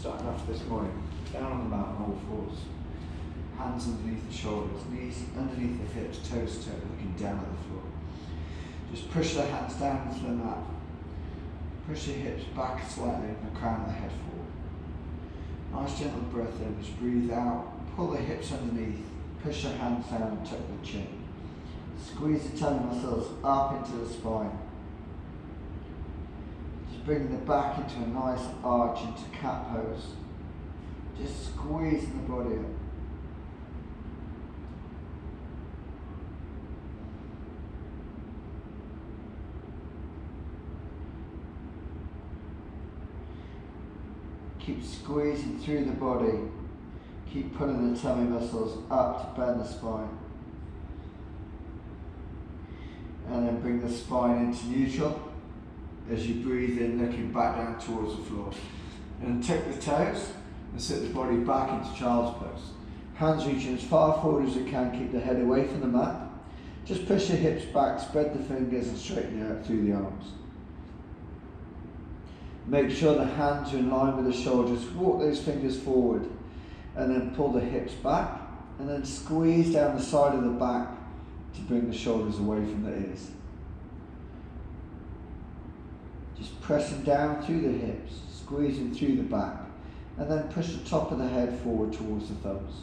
starting off this morning, down on the mat on all fours, hands underneath the shoulders, knees underneath the hips, toes to toe, looking down at the floor. Just push the hands down into the mat, push the hips back slightly and the crown of the head forward. Nice gentle breath in, just breathe out, pull the hips underneath, push the hands down and tuck the chin. Squeeze the tummy muscles up into the spine. Just bringing the back into a nice arch into cat pose. Just squeezing the body up. Keep squeezing through the body. Keep pulling the tummy muscles up to bend the spine. And then bring the spine into neutral as you breathe in, looking back down towards the floor. And tuck the toes and sit the body back into child's pose. Hands reaching as far forward as you can, keep the head away from the mat. Just push the hips back, spread the fingers and straighten out through the arms. Make sure the hands are in line with the shoulders. Walk those fingers forward and then pull the hips back and then squeeze down the side of the back to bring the shoulders away from the ears. Just pressing down through the hips, squeezing through the back, and then push the top of the head forward towards the thumbs.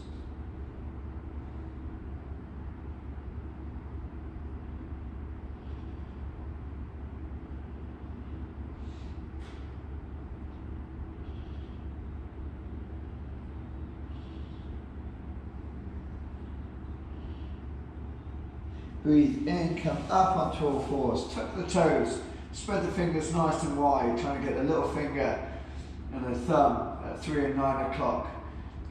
Breathe in, come up onto all fours, tuck the toes, spread the fingers nice and wide, trying to get the little finger and the thumb at 3 and 9 o'clock.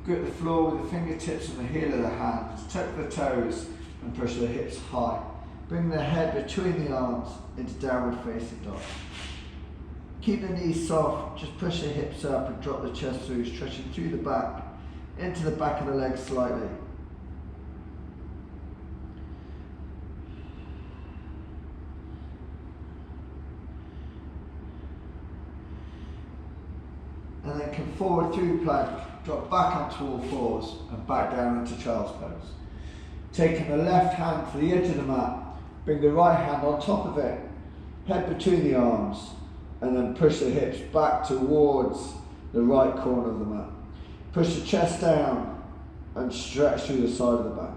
Grip the floor with the fingertips and the heel of the hands, tuck the toes and push the hips high. Bring the head between the arms into downward facing dog. Keep the knees soft, just push the hips up and drop the chest through, stretching through the back, into the back of the legs slightly. And then come forward through plank, drop back onto all fours and back down into child's pose. Taking the left hand to the edge of the mat, bring the right hand on top of it, head between the arms, and then push the hips back towards the right corner of the mat. Push the chest down and stretch through the side of the back.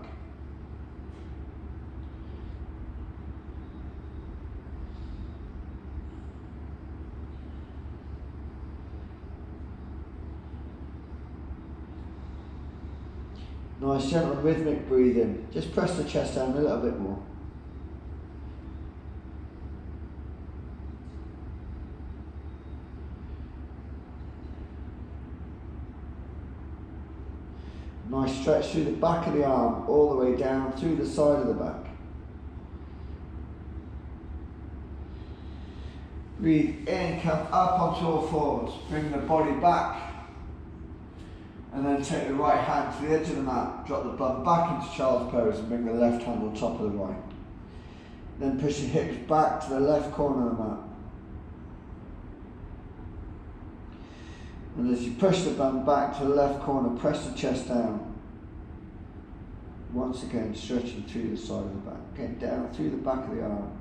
Nice gentle rhythmic breathing. Just press the chest down a little bit more. Nice stretch through the back of the arm, all the way down through the side of the back. Breathe in, come up onto all fours. Bring the body back. And then take the right hand to the edge of the mat, drop the bum back into child's pose and bring the left hand on top of the right. Then push the hips back to the left corner of the mat. And as you push the bum back to the left corner, press the chest down. Once again, stretching through the side of the back. Again, down through the back of the arm.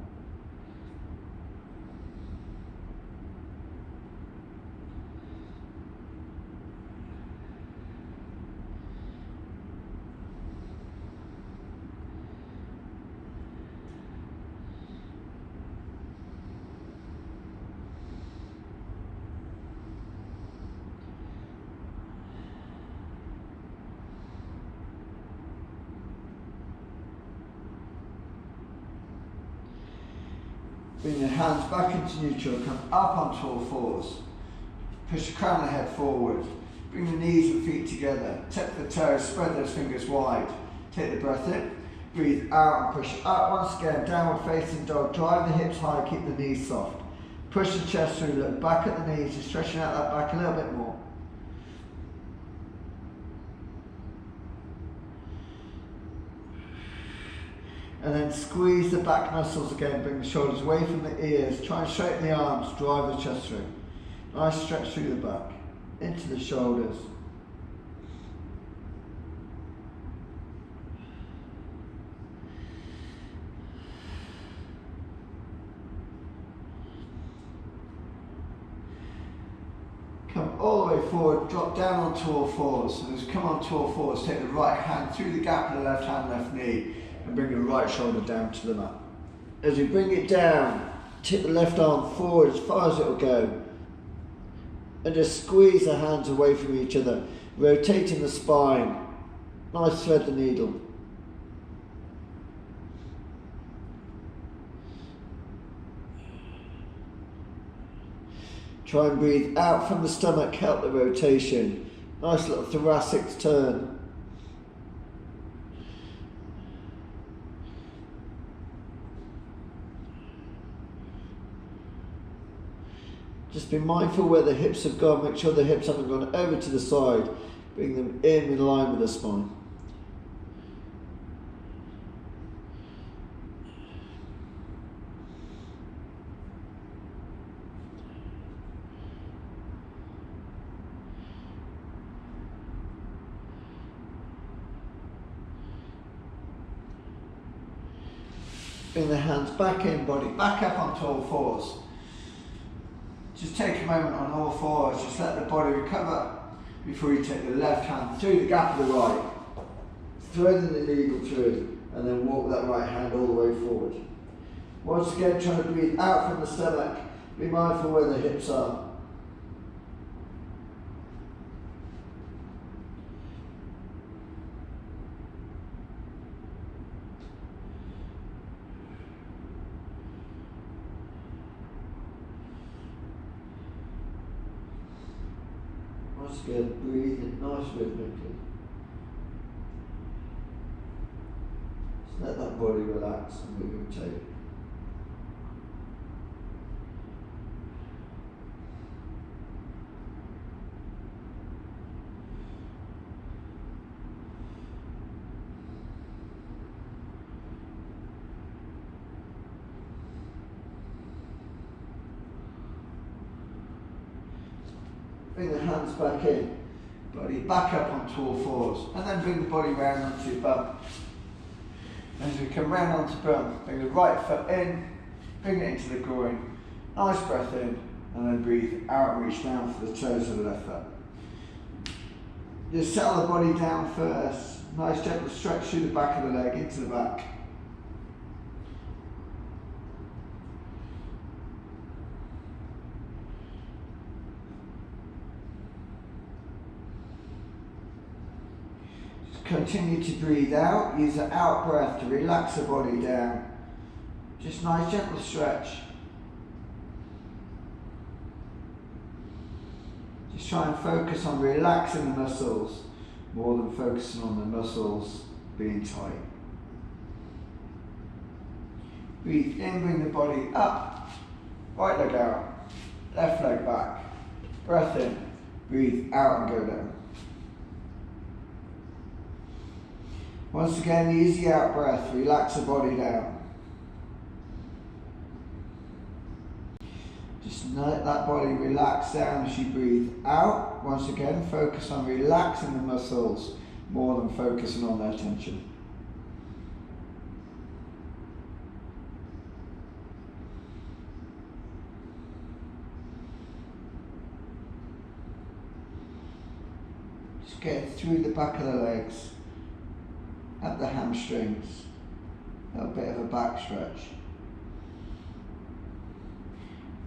Bring your hands back into neutral, come up onto all fours. Push the crown of the head forward. Bring the knees and feet together. Tuck the toes, spread those fingers wide. Take the breath in. Breathe out and push up once again. Downward facing dog. Drive the hips high, keep the knees soft. Push the chest through, look back at the knees, just stretching out that back a little bit more. And then squeeze the back muscles again, bring the shoulders away from the ears, try and straighten the arms, drive the chest through. Nice stretch through the back. into the shoulders. Come all the way forward, drop down onto all fours. And as you come onto all fours, take the right hand through the gap of the left hand, left knee, and bring the right shoulder down to the mat. As you bring it down, tip the left arm forward as far as it will go. And just squeeze the hands away from each other, rotating the spine. Nice thread the needle. Try and breathe out from the stomach, help the rotation. Nice little thoracic turn. Just be mindful where the hips have gone, make sure the hips haven't gone over to the side. Bring them in line with the spine. Bring the hands back in, body back up onto all fours. Just take a moment on all fours, just let the body recover before you take the left hand through the gap of the right, threading the needle through, and then walk that right hand all the way forward. Once again, trying to breathe out from the stomach, be mindful where the hips are. Once again, breathe it nice rhythmically. Just let that body relax and move and take. Bring the hands back in, body back up onto all fours, and then bring the body round onto your bum. As you come round onto bum, bring the right foot in, bring it into the groin, nice breath in, and then breathe out, reach down for the toes of the left foot. Just settle the body down first, nice gentle stretch through the back of the leg into the back. Continue to breathe out, use the out breath to relax the body down. Just nice gentle stretch. Just try and focus on relaxing the muscles more than focusing on the muscles being tight. Breathe in, bring the body up, right leg out, left leg back. Breath in, breathe out and go down. Once again, use the out breath, relax the body down. Just let that body relax down as you breathe out. Once again, focus on relaxing the muscles more than focusing on their tension. Just get through the back of the legs. Up the hamstrings, a little bit of a back stretch.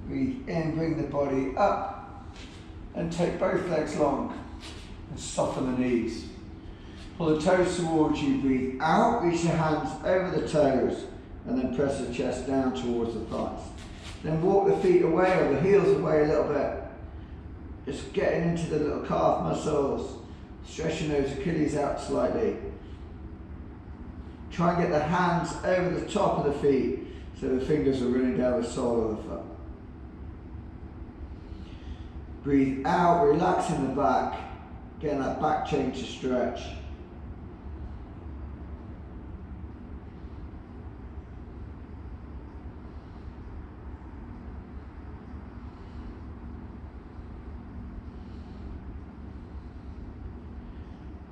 Breathe in, bring the body up, and take both legs long, and soften the knees. Pull the toes towards you, breathe out, reach your hands over the toes, and then press the chest down towards the thighs. Then walk the feet away, or the heels away a little bit. Just getting into the little calf muscles, stretching those Achilles out slightly. Try and get the hands over the top of the feet so the fingers are running down the sole of the foot. Breathe out, relaxing the back, getting that back chain to stretch.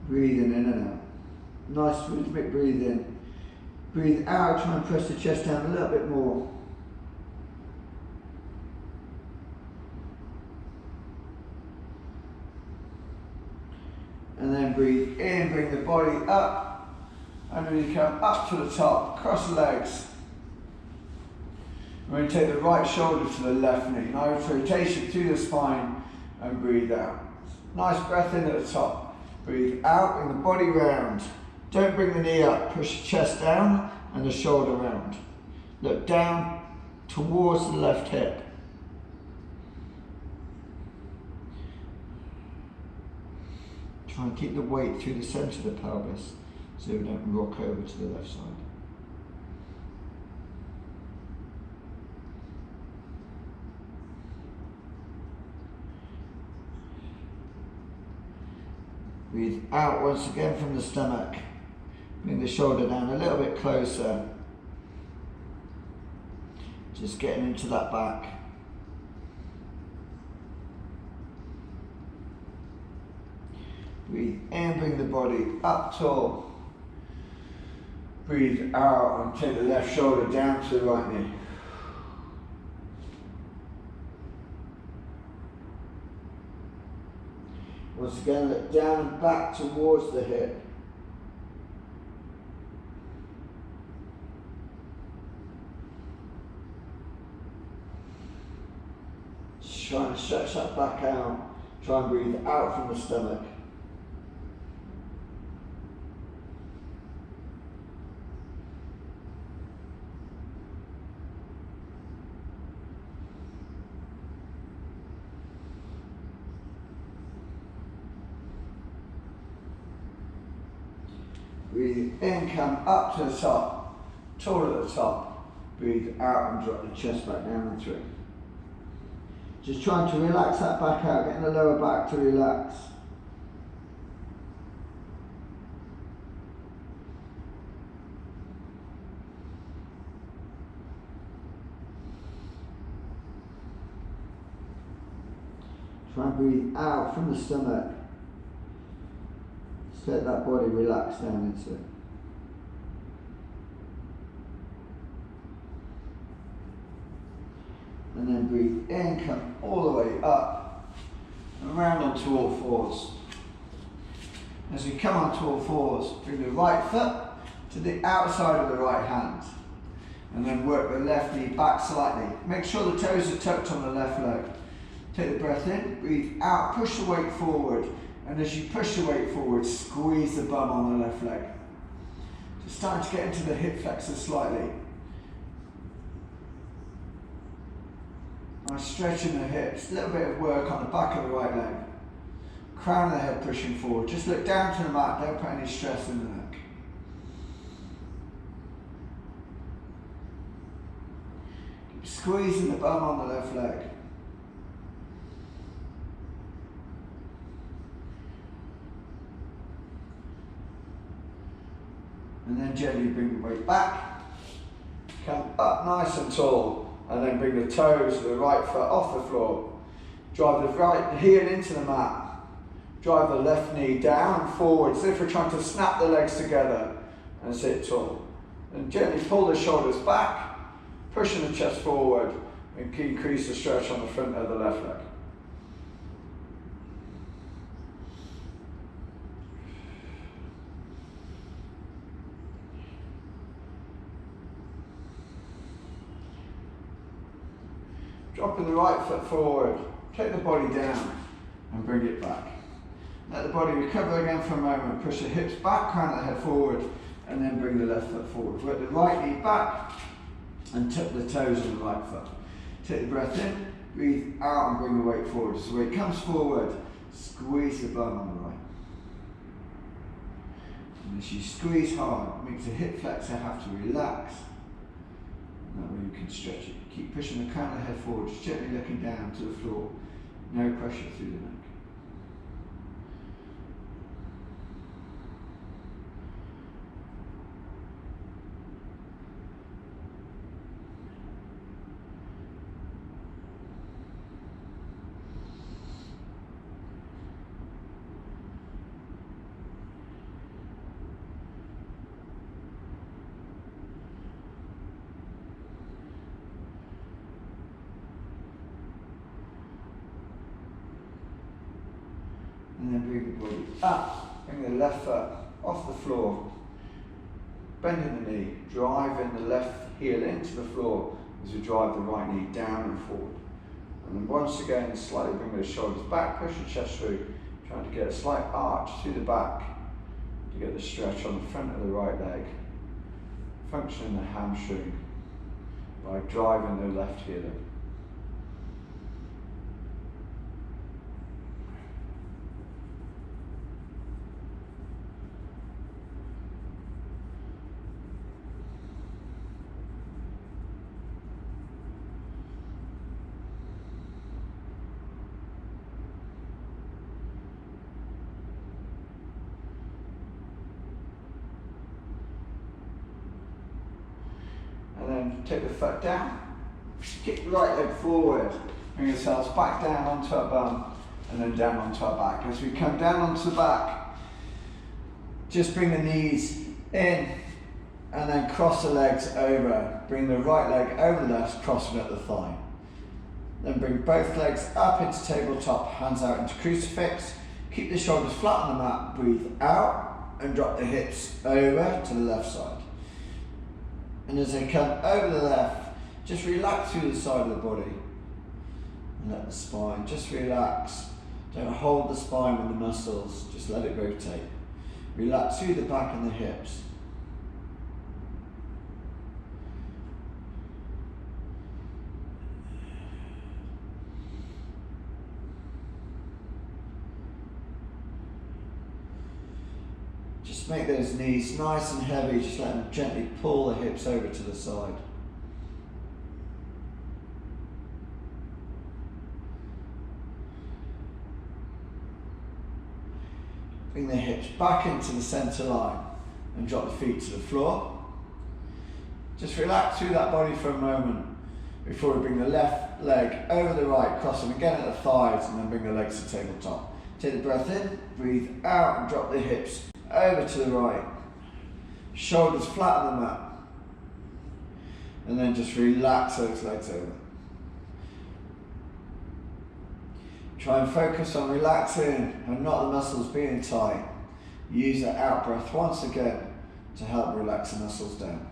Breathing in and out. Nice rhythmic breathing. Breathe out, try and press the chest down a little bit more. And then breathe in, bring the body up, and then you come up to the top, cross the legs. We're going to take the right shoulder to the left knee. Nice rotation through the spine and breathe out. Nice breath in at the top. Breathe out, bring the body round. Don't bring the knee up, push the chest down and the shoulder round. Look down towards the left hip. Try and keep the weight through the centre of the pelvis so we don't rock over to the left side. Breathe out once again from the stomach. Bring the shoulder down a little bit closer. Just getting into that back. Breathe in, bring the body up tall. Breathe out and take the left shoulder down to the right knee. Once again, look down and back towards the hip. Just try and stretch that back out. Try and breathe out from the stomach. Breathe in, come up to the top, tall at the top. Breathe out and drop the chest back down and through. Just trying to relax that back out, getting the lower back to relax. Try and breathe out from the stomach. Just let that body relax down into it. And then breathe in, come all the way up, and round onto all fours. As we come onto all fours, bring the right foot to the outside of the right hand. And then work the left knee back slightly. Make sure the toes are tucked on the left leg. Take the breath in, breathe out, push the weight forward. And as you push the weight forward, squeeze the bum on the left leg. Just starting to get into the hip flexor slightly. Nice stretch in the hips, a little bit of work on the back of the right leg. Crown of the head pushing forward. Just look down to the mat, don't put any stress in the neck. Keep squeezing the bum on the left leg. And then gently bring the weight back. Come up nice and tall. And then bring the toes of the right foot off the floor. Drive the right heel into the mat. Drive the left knee down, forward, as if we're trying to snap the legs together and sit tall. And gently pull the shoulders back, pushing the chest forward, and increase the stretch on the front of the left leg. Dropping the right foot forward, take the body down and bring it back. Let the body recover again for a moment, push the hips back, crown of the head forward, and then bring the left foot forward. Work the right knee back and tuck the toes of the right foot. Take the breath in, breathe out and bring the weight forward. So weight comes forward, squeeze the bum on the right. And as you squeeze hard, makes the hip flexor have to relax. That way you can stretch it. Keep pushing the crown of the head forward, just gently looking down to the floor. No pressure through the neck. And then bring the body up, bring the left foot off the floor, bending the knee, driving the left heel into the floor as we drive the right knee down and forward. And then once again, slightly bring those shoulders back, push the chest through, trying to get a slight arch through the back to get the stretch on the front of the right leg, functioning the hamstring by driving the left heel in. Take the foot down, kick the right leg forward, bring ourselves back down onto our bum and then down onto our back. As we come down onto the back, just bring the knees in and then cross the legs over. Bring the right leg over the left, crossing at the thigh. Then bring both legs up into tabletop, hands out into crucifix. Keep the shoulders flat on the mat, breathe out and drop the hips over to the left side. And as they come over the left, just relax through the side of the body. And let the spine just relax. Don't hold the spine with the muscles, just let it rotate. Relax through the back and the hips. Just make those knees nice and heavy, just let them gently pull the hips over to the side. Bring the hips back into the centre line and drop the feet to the floor. Just relax through that body for a moment before we bring the left leg over the right, crossing again at the thighs and then bring the legs to tabletop. Take the breath in, breathe out and drop the hips over to the right, shoulders flat on the mat, and then just relax those legs over. Try and focus on relaxing and not the muscles being tight. Use that out breath once again to help relax the muscles down.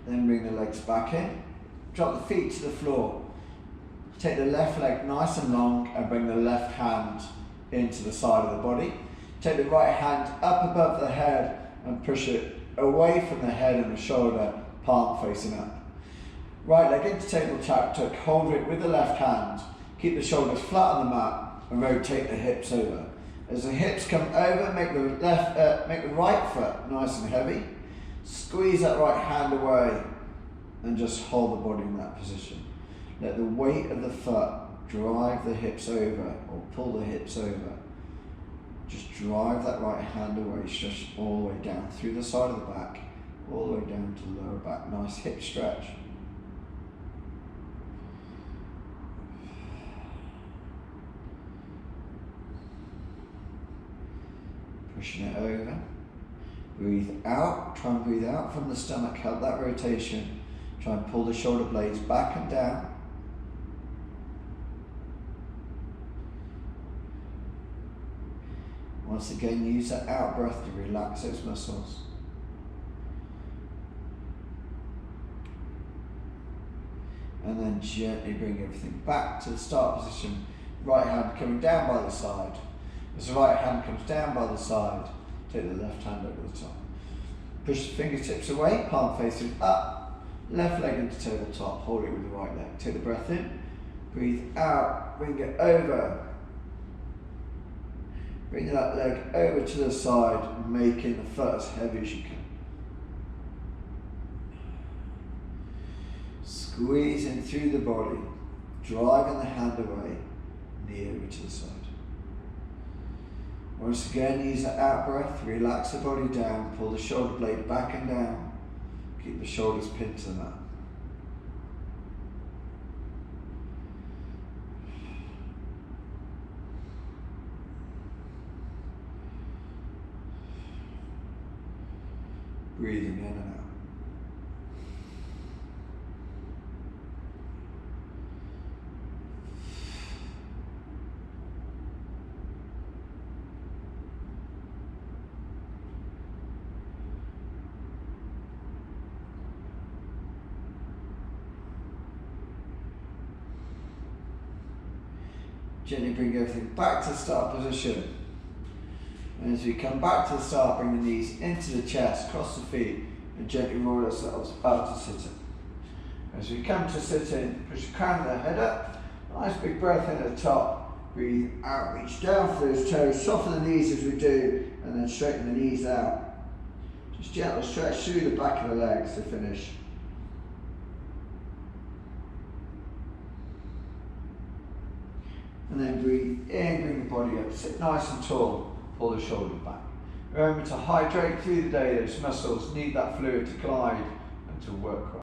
Then bring the legs back in, drop the feet to the floor. Take the left leg nice and long and bring the left hand into the side of the body. Take the right hand up above the head and push it away from the head and the shoulder, palm facing up. Right leg into tabletop tuck, hold it with the left hand. Keep the shoulders flat on the mat and rotate the hips over. As the hips come over, make the right foot nice and heavy. Squeeze that right hand away and just hold the body in that position. Let the weight of the foot drive the hips over or pull the hips over. Just drive that right hand away, stretch all the way down through the side of the back, all the way down to the lower back. Nice hip stretch. Pushing it over. Breathe out, try and breathe out from the stomach, help that rotation. Try and pull the shoulder blades back and down. Once again, use that out breath to relax those muscles. And then gently bring everything back to the start position. Right hand coming down by the side. As the right hand comes down by the side, take the left hand over the top. Push the fingertips away, palm facing up, left leg into tabletop, hold it with the right leg. Take the breath in, breathe out, bring it over. Bring that leg over to the side, making the foot as heavy as you can. Squeeze in through the body. driving the hand away, knee over to the side. Once again, use that out breath, relax the body down, pull the shoulder blade back and down, keep the shoulders pinned to the mat. Breathing in and out. Gently bring everything back to start position. And as we come back to the start, bring the knees into the chest, cross the feet, and gently roll ourselves out to sitting. As we come to sitting, push the crown of the head up, nice big breath in at the top, breathe out, reach down for those toes, soften the knees as we do, and then straighten the knees out. Just gentle stretch through the back of the legs to finish. And then breathe in, bring the body up, sit nice and tall, pull the shoulders back. Remember to hydrate through the day, those muscles need that fluid to glide and to work right.